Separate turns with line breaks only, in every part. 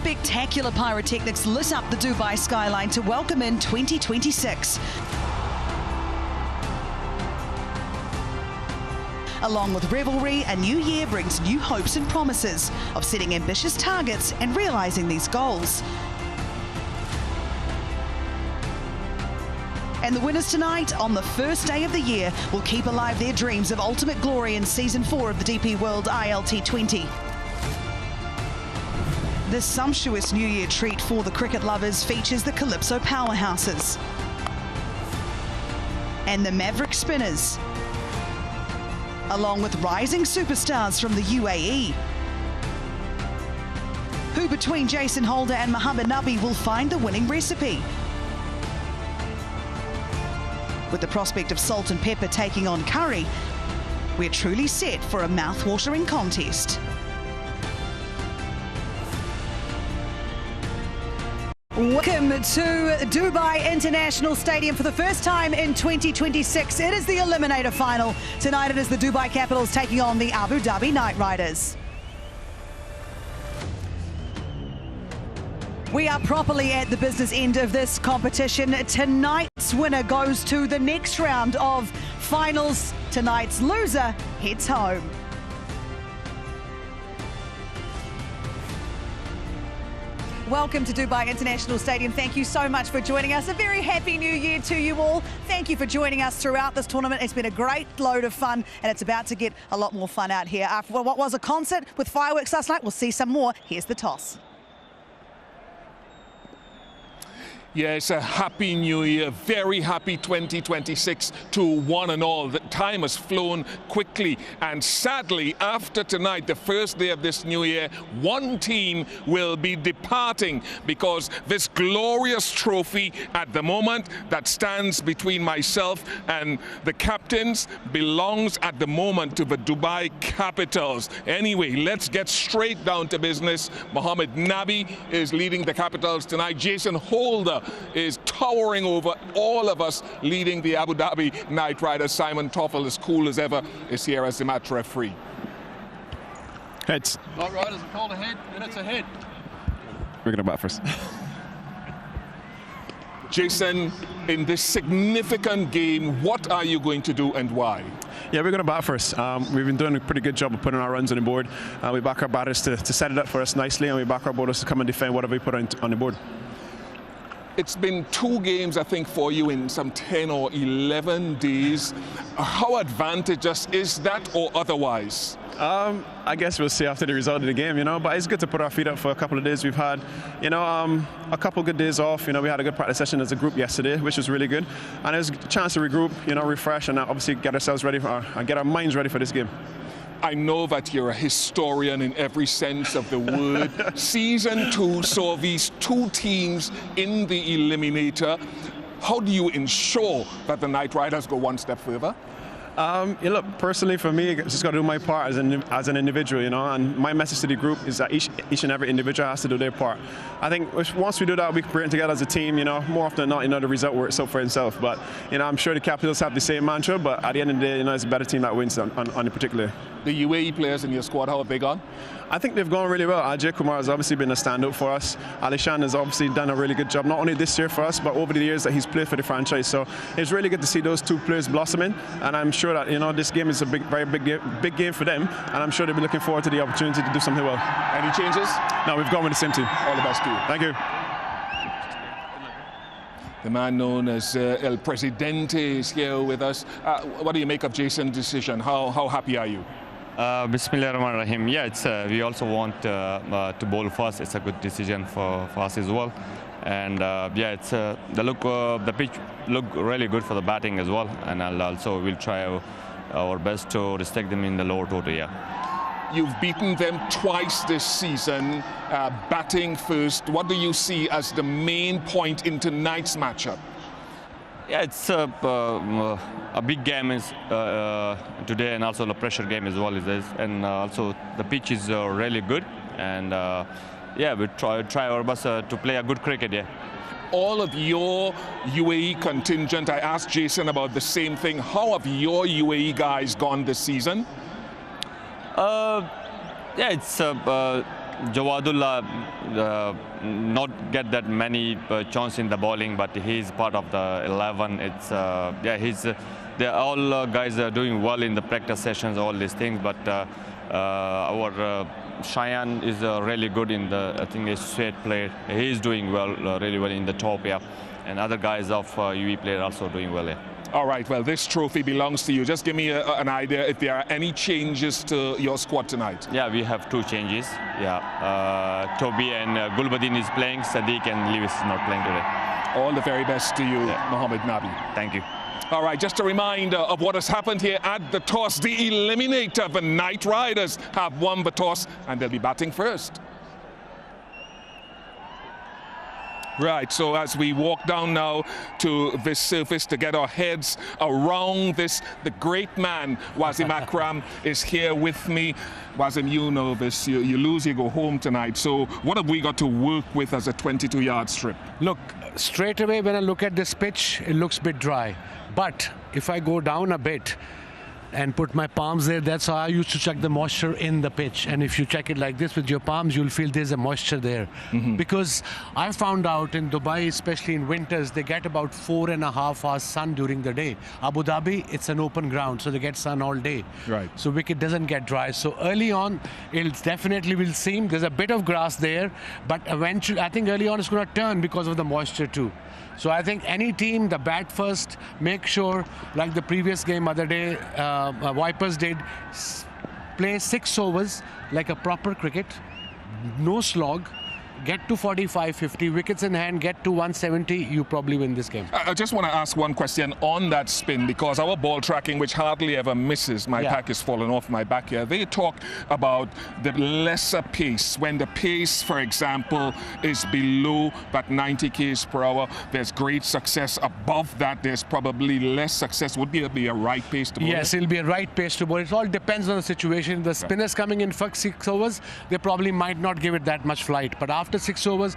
Spectacular pyrotechnics lit up the Dubai skyline to welcome in 2026. Along with revelry, a new year brings new hopes and promises of setting ambitious targets and realising these goals. And the winners tonight, on the first day of the year, will keep alive their dreams of ultimate glory in Season 4 of the DP World ILT20. This sumptuous New Year treat for the cricket lovers features the Calypso powerhouses and the Maverick spinners, along with rising superstars from the UAE, who between Jason Holder and Mohammed Nabi will find the winning recipe. With the prospect of salt and pepper taking on curry, we're truly set for a mouth-watering contest. Welcome to Dubai International Stadium for the first time in 2026. It is the Eliminator final. Tonight it is the Dubai Capitals taking on the Abu Dhabi Knight Riders. We are properly at the business end of this competition. Tonight's winner goes to the next round of finals. Tonight's loser heads home. Welcome to Dubai International Stadium. Thank you so much for joining us. A very happy new year to you all. Thank you for joining us throughout this tournament. It's been a great load of fun, and it's about to get a lot more fun out here. After what was a concert with fireworks last night, we'll see some more. Here's the toss.
Yes, a happy new year, very happy 2026 to one and all. The time has flown quickly, and sadly, after tonight, the first day of this new year, one team will be departing because this glorious trophy at the moment that stands between myself and the captains belongs at the moment to the Dubai Capitals. Anyway, let's get straight down to business. Mohammed Nabi is leading the Capitals tonight. Jason Holder is towering over all of us, leading the Abu Dhabi Knight Riders. Simon Toffel, as cool as ever, is here as the match referee.
Heads.
Knight Riders are called ahead, and it's ahead.
We're going to bat first.
Jason, in this significant game, what are you going to do and why?
Yeah, we're going to bat first. We've been doing a pretty good job of putting our runs on the board. We back our batters to set it up for us nicely, and we back our bowlers to come and defend whatever we put on the board.
It's been 2 games, I think, for you in some 10 or 11 days. How advantageous is that or otherwise?
I guess we'll see after the result of the game, but it's good to put our feet up for a couple of days. We've had, a couple good days off. We had a good practice session as a group yesterday, which was really good. And it was a chance to regroup, refresh, and obviously get ourselves ready get our minds ready for this game.
I know that you're a historian in every sense of the word. Season 2 saw these 2 teams in the Eliminator. How do you ensure that the Knight Riders go one step further?
Look, personally for me, I just got to do my part as an individual, and my message to the group is that each and every individual has to do their part. I think once we do that, we can bring together as a team, more often than not, the result works out for itself. But, I'm sure the Capitals have the same mantra, but at the end of the day, it's a better team that wins on the particular.
The UAE players in your squad, how have they gone?
I think they've gone really well. Ajay Kumar has obviously been a standout for us. Alishan has obviously done a really good job, not only this year for us, but over the years that he's played for the franchise. So it's really good to see those 2 players blossoming, and I'm sure that this game is a very big game for them, and I'm sure they'll be looking forward to the opportunity to do something well.
Any changes?
No, we've gone with the same team.
All the best to you.
Thank you.
The man known as El Presidente is here with us. What do you make of Jason's decision? How happy are you?
Bismillahirrahmanirrahim. Yeah, we also want to bowl first. It's a good decision for us as well. And the pitch look really good for the batting as well. And we'll try our best to restrict them in the lower total. Yeah.
You've beaten them twice this season, batting first. What do you see as the main point in tonight's matchup?
Yeah, it's a big game is today, and also the pressure game as well. And also the pitch is really good, and we try our best to play a good cricket. Yeah.
All of your UAE contingent, I asked Jason about the same thing. How have your UAE guys gone this season?
It's Jawadullah not get that many chance in the bowling, but he's part of the 11. It's they're all guys are doing well in the practice sessions, all these things. But our Cheyenne is really good in the, I think, he's straight play. He's doing well, really well in the top, yeah. And other guys of UE play are also doing well, yeah.
All right, well, this trophy belongs to you. Just give me an idea if there are any changes to your squad tonight.
Yeah, we have 2 changes. Yeah, Toby and Gulbadin is playing, Sadiq and Lewis is not playing today.
All the very best to you, Mohammed Nabi.
Thank you.
All right, just a reminder of what has happened here at the toss. The Eliminator, the Knight Riders, have won the toss and they'll be batting first. Right, so as we walk down now to this surface to get our heads around this, the great man, Wasim Akram, is here with me. Wasim, you know this, you lose, you go home tonight. So what have we got to work with as a 22-yard strip?
Look, straight away when I look at this pitch, it looks a bit dry. But if I go down a bit and put my palms there, that's how I used to check the moisture in the pitch. And if you check it like this with your palms, you'll feel there's a moisture there. Because I found out in Dubai, especially in winters, they get about 4.5 hours sun during the day. Abu Dhabi, it's an open ground, so they get sun all day.
Right.
So wicket doesn't get dry. So early on, it definitely will seem there's a bit of grass there, but eventually, I think early on it's going to turn because of the moisture too. So I think any team, the bat first, make sure, like the previous game other day, Vipers did, play 6 overs like a proper cricket, no slog, get to 45, 50, wickets in hand, get to 170, you probably win this game.
I just want to ask one question on that spin, because our ball tracking, which hardly ever misses, my pack is falling off my back here, they talk about the lesser pace. When the pace, for example, is below that 90 k's per hour, there's great success. Above that, there's probably less success. Would it be a right pace to bowl?
Yes, it'll be a right pace to bowl. It all depends on the situation. The spinners coming in for 6 overs, they probably might not give it that much flight. But after 6 overs,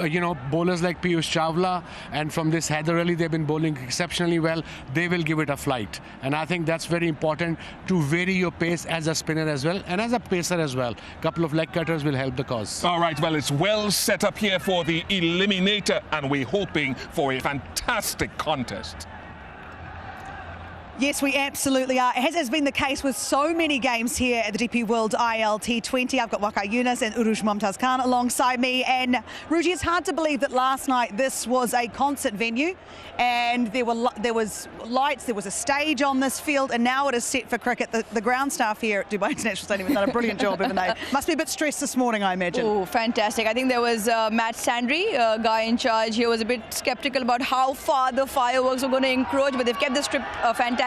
you know, bowlers like Piyush Chawla and from this Haider Ali, they've been bowling exceptionally well. They will give it a flight. And I think that's very important to vary your pace as a spinner as well and as a pacer as well. A couple of leg cutters will help the cause.
All right, well, it's well set up here for the Eliminator, and we're hoping for a fantastic contest.
Yes, we absolutely are. As has been the case with so many games here at the DP World ILT20. I've got Waqar Younis and Uruj Mumtaz Khan alongside me. And Ruji, it's hard to believe that last night this was a concert venue and there was lights, there was a stage on this field, and now it is set for cricket. The ground staff here at Dubai International Stadium have done a brilliant job, haven't they? Must be a bit stressed this morning, I imagine.
Oh, fantastic. I think there was Matt Sandry, guy in charge. He was a bit skeptical about how far the fireworks were going to encroach, but they've kept the strip fantastic.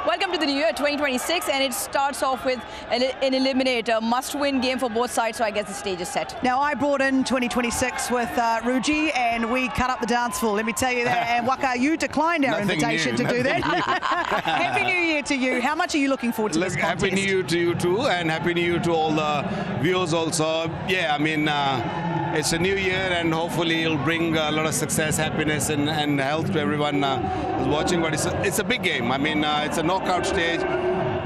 Welcome to the new year 2026, and it starts off with an Eliminator, must-win game for both sides, so I guess the stage is set.
Now, I brought in 2026 with Ruji, and we cut up the dance floor, let me tell you that. And Waqar, you declined our invitation to do that. Happy New Year to you. How much are you looking forward to this contest?
Happy New Year to you too, and Happy New Year to all the viewers also. Yeah, I mean, it's a new year, and hopefully it'll bring a lot of success, happiness, and health to everyone who's watching. But it's a big game. I mean, it's a knockout stage.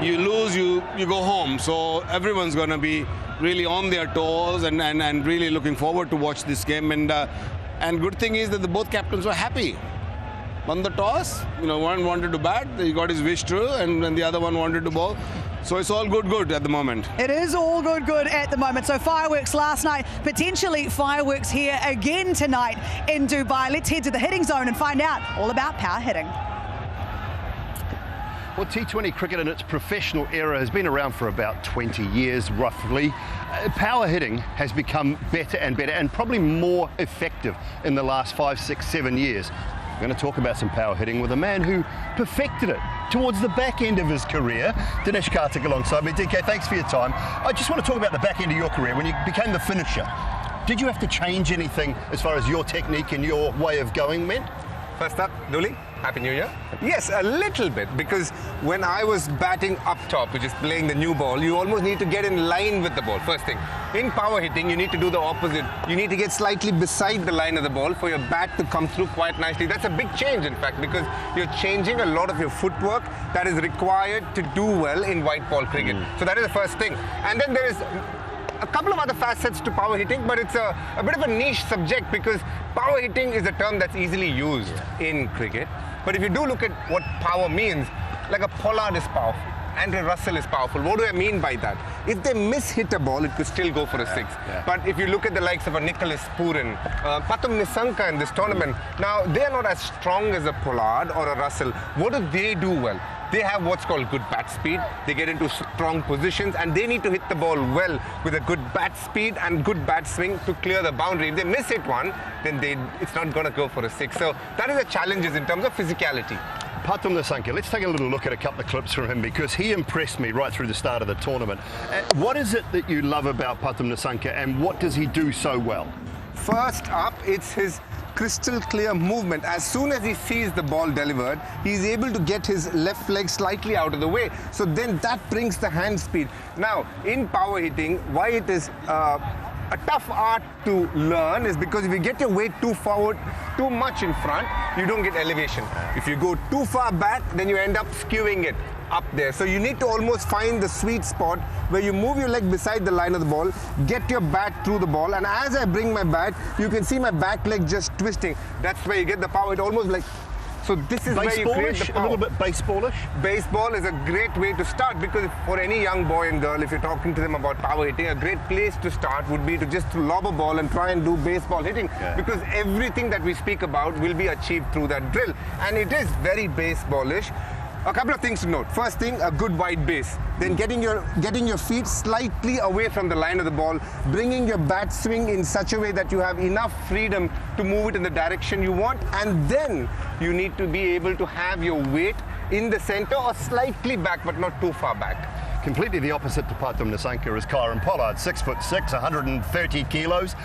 You lose, you go home. So everyone's going to be really on their toes and really looking forward to watch this game. And good thing is that both captains were happy. Won the toss, you know, one wanted to bat, he got his wish through, and then the other one wanted to bowl. So it's all good at the moment.
It is all good at the moment. So fireworks last night, potentially fireworks here again tonight in Dubai. Let's head to the hitting zone and find out all about power hitting.
Well, T20 cricket in its professional era has been around for about 20 years, roughly. Power hitting has become better and better, and probably more effective in the last 5, 6, 7 years. We're going to talk about some power hitting with a man who perfected it towards the back end of his career. Dinesh Karthik alongside me. DK, thanks for your time. I just want to talk about the back end of your career when you became the finisher. Did you have to change anything as far as your technique and your way of going meant?
First up, Dooley, Happy New Year. Yes, a little bit, because when I was batting up top, which is playing the new ball, you almost need to get in line with the ball, first thing. In power hitting, you need to do the opposite. You need to get slightly beside the line of the ball for your bat to come through quite nicely. That's a big change, in fact, because you're changing a lot of your footwork that is required to do well in white ball cricket. So that is the first thing. And then there is a couple of other facets to power hitting, but it's a bit of a niche subject because power hitting is a term that's easily used in cricket. But if you do look at what power means, like a Pollard is powerful, Andre Russell is powerful. What do I mean by that? If they miss-hit a ball, it could still go for a six. But if you look at the likes of a Nicholas Pooran, Pathum Nissanka in this tournament, now they are not as strong as a Pollard or a Russell. What do they do well? They have what's called good bat speed. They get into strong positions and they need to hit the ball well with a good bat speed and good bat swing to clear the boundary. If they miss hit one, then it's not going to go for a six. So that is the challenges in terms of physicality.
Pathum Nissanka, let's take a little look at a couple of clips from him because he impressed me right through the start of the tournament. What is it that you love about Pathum Nissanka and what does he do so well?
First up, it's his crystal clear movement. As soon as he sees the ball delivered, he's able to get his left leg slightly out of the way. So then that brings the hand speed. Now, in power hitting, why it is a tough art to learn is because if you get your weight too forward, too much in front, you don't get elevation. If you go too far back, then you end up skewing it up there. So you need to almost find the sweet spot where you move your leg beside the line of the ball, get your bat through the ball, and as I bring my bat, you can see my back leg just twisting. That's where you get the power. It almost like... So this is where you create the power.
A little bit baseballish?
Baseball is a great way to start because for any young boy and girl, if you're talking to them about power hitting, a great place to start would be to just lob a ball and try and do baseball hitting because everything that we speak about will be achieved through that drill. And it is very baseballish. A couple of things to note. First thing, a good wide base. Then getting your feet slightly away from the line of the ball, bringing your bat swing in such a way that you have enough freedom to move it in the direction you want, and then you need to be able to have your weight in the center or slightly back, but not too far back.
Completely the opposite to Pathum Nissanka is Kieron Pollard, 6'6", 130 kilos.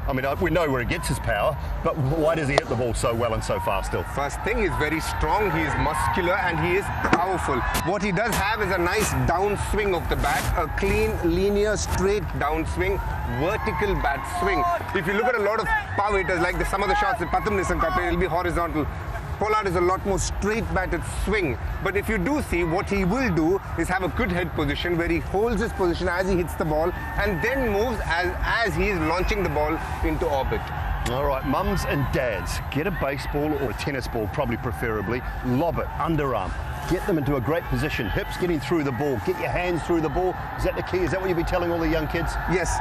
I mean, we know where he gets his power, but why does he hit the ball so well and so fast still?
First thing, he's very strong, he is muscular, and he is powerful. What he does have is a nice downswing of the bat, a clean, linear, straight downswing, vertical bat swing. If you look at a lot of power hitters, like some of the shots that Pathum Nissanka play, it'll be horizontal. Pollard is a lot more straight-batted swing. But if you do see, what he will do is have a good head position where he holds his position as he hits the ball and then moves as he is launching the ball into orbit.
All right, mums and dads, get a baseball or a tennis ball, probably preferably, lob it, underarm. Get them into a great position, hips getting through the ball, get your hands through the ball. Is that the key? Is that what you'll be telling all the young kids?
Yes.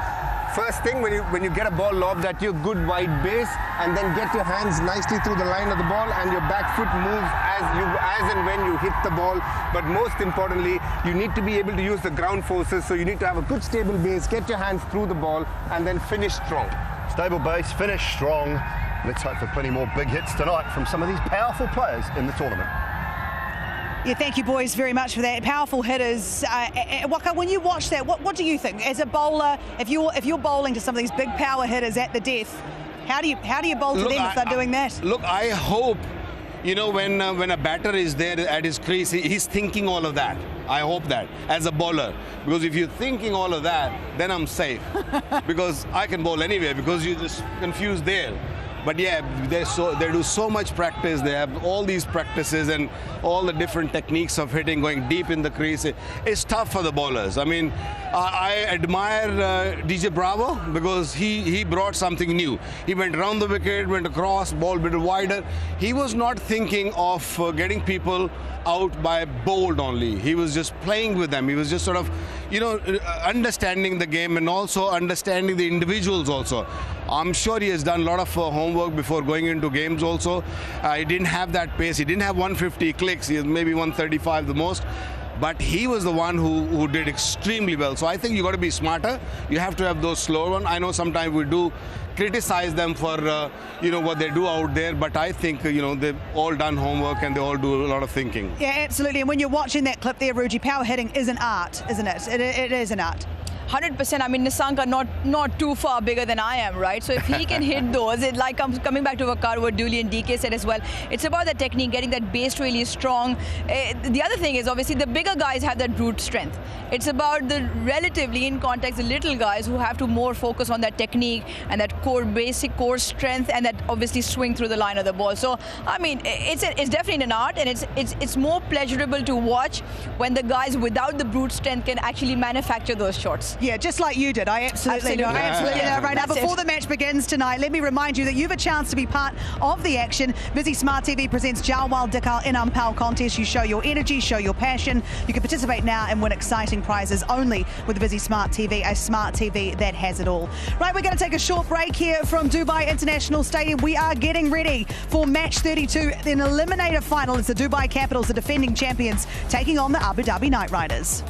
First thing, when you get a ball lobbed at you, good wide base, and then get your hands nicely through the line of the ball, and your back foot moves as and when you hit the ball. But most importantly, you need to be able to use the ground forces, so you need to have a good stable base, get your hands through the ball, and then finish strong.
Stable base, finish strong. Let's hope for plenty more big hits tonight from some of these powerful players in the tournament.
Yeah, thank you, boys, very much for that. Powerful hitters. Waka, when you watch that, what do you think? As a bowler, if you're bowling to some of these big power hitters at the death, how do you bowl to them if they're doing that?
Look, I hope, you know, when a batter is there at his crease, he's thinking all of that. I hope that, as a bowler. Because if you're thinking all of that, then I'm safe. Because I can bowl anywhere, because you're just confused there. But yeah, they do so much practice. They have all these practices and all the different techniques of hitting, going deep in the crease. It's tough for the bowlers. I mean, I admire DJ Bravo because he brought something new. He went around the wicket, went across, ball a bit wider. He was not thinking of getting people out by bowled only. He was just playing with them. He was just sort of, you know, understanding the game and also understanding the individuals also. I'm sure he has done a lot of homework before going into games also. He didn't have that pace. He didn't have 150 clicks. He has maybe 135 the most. But he was the one who did extremely well. So I think you got to be smarter. You have to have those slower ones. I know sometimes we do criticize them for you know, what they do out there, but I think you know, they've all done homework and they all do a lot of thinking.
Yeah, absolutely. And when you're watching that clip there, Ruji, power hitting is an art, isn't it? It is an art.
100%. I mean, Nissanka not too far bigger than I am, right? So if he can hit those, it like coming back to what Dooley and DK said as well. It's about that technique, getting that base really strong. The other thing is obviously the bigger guys have that brute strength. It's about the relatively in context the little guys who have to more focus on that technique and that basic core strength and that obviously swing through the line of the ball. So I mean, it's definitely an art, and it's more pleasurable to watch when the guys without the brute strength can actually manufacture those shots. wickets.
Yeah, just like you did. I absolutely know. Right now, before the match begins tonight, let me remind you that you have a chance to be part of the action. Visi Smart TV presents Jawal Dikal in Umpal contest. You show your energy, show your passion. You can participate now and win exciting prizes only with the Visi Smart TV, a smart TV that has it all. Right, we're going to take a short break here from Dubai International Stadium. We are getting ready for match 32, an eliminator final. It's the Dubai Capitals, the defending champions, taking on the Abu Dhabi Knight Riders.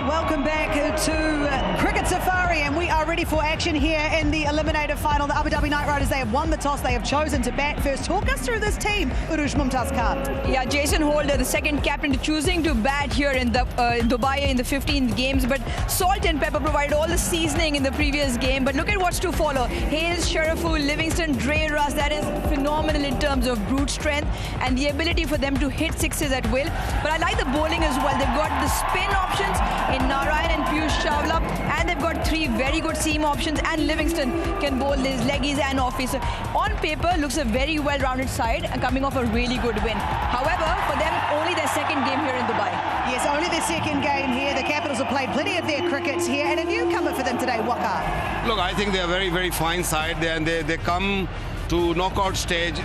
Welcome back to Cricket Safari, and we are ready for action here in the Eliminator final. The Abu Dhabi Knight Riders, they have won the toss. They have chosen to bat first. Talk us through this team, Urush Mumtaz Khan.
Yeah, Jason Holder, the second captain, choosing to bat here in Dubai in the 15th games, but salt and pepper provided all the seasoning in the previous game. But look at what's to follow. Hales, Sharaful, Livingston, Dre Russ, that is phenomenal in terms of brute strength and the ability for them to hit sixes at will. But I like the bowling as well. They've got the spin options in Narayan and Piyush Chawla, and they've got three very good seam options, and Livingston can bowl his leggies and offies. So on paper, looks a very well-rounded side and coming off a really good win. However, for them, only their second game here in Dubai.
Yes, only their second game here. The Capitals have played plenty of their crickets here, and a newcomer for them today, Waka.
Look, I think they're a very, very fine side there, and they come to knockout stage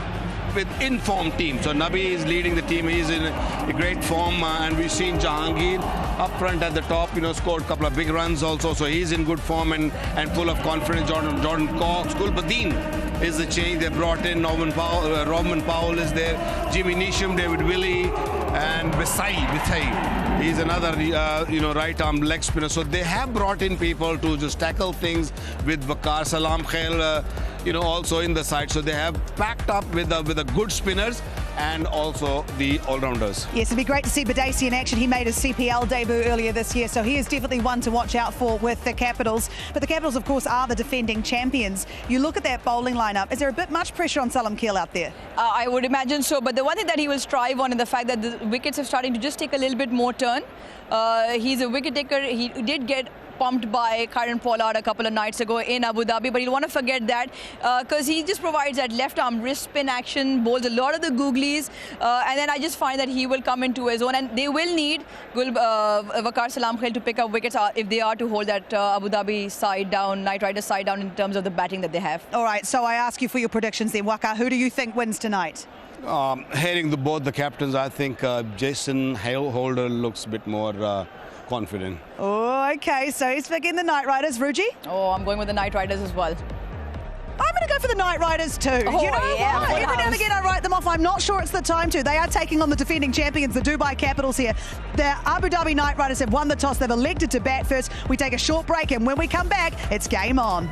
with informed team. So Nabi is leading the team. He's in a great form, and we've seen Jahangir up front at the top, scored a couple of big runs also. So he's in good form and full of confidence. Jordan Cox, Gulbadin is the change. They brought in Robin Powell is there, Jimmy Neesham, David Willey, and Vithai. He's another, right arm leg spinner. So they have brought in people to just tackle things with Vakar Salam Khail, also in the side. So they have packed up with the good spinners and also the all-rounders.
Yes, it'd be great to see Badesi in action. He made his CPL debut earlier this year, so he is definitely one to watch out for with the Capitals. But the Capitals, of course, are the defending champions. You look at that bowling lineup, is there a bit much pressure on Salam Khail out there?
I would imagine so, but the one thing that he will strive on is the fact that the wickets are starting to just take a little bit more turn. He's a wicket taker. He did get pumped by Kieran Pollard a couple of nights ago in Abu Dhabi, but you'll want to forget that because he just provides that left arm wrist spin action, bowls a lot of the googlies, and then I just find that he will come into his own, and they will need Vakar Salam Khail to pick up wickets if they are to hold that Abu Dhabi side down, Knight Riders side down in terms of the batting that they have.
All right, so I ask you for your predictions then, Waka. Who do you think wins tonight?
Heading both the captains, I think Jason Holder looks a bit more confident.
Oh, okay, so he's picking the Knight Riders. Ruji?
Oh, I'm going with the Knight Riders as well.
I'm going to go for the Knight Riders too.
Oh,
you know what? Every now and again I write them off. I'm not sure it's the time to. They are taking on the defending champions, the Dubai Capitals here. The Abu Dhabi Knight Riders have won the toss. They've elected to bat first. We take a short break, and when we come back, it's game on.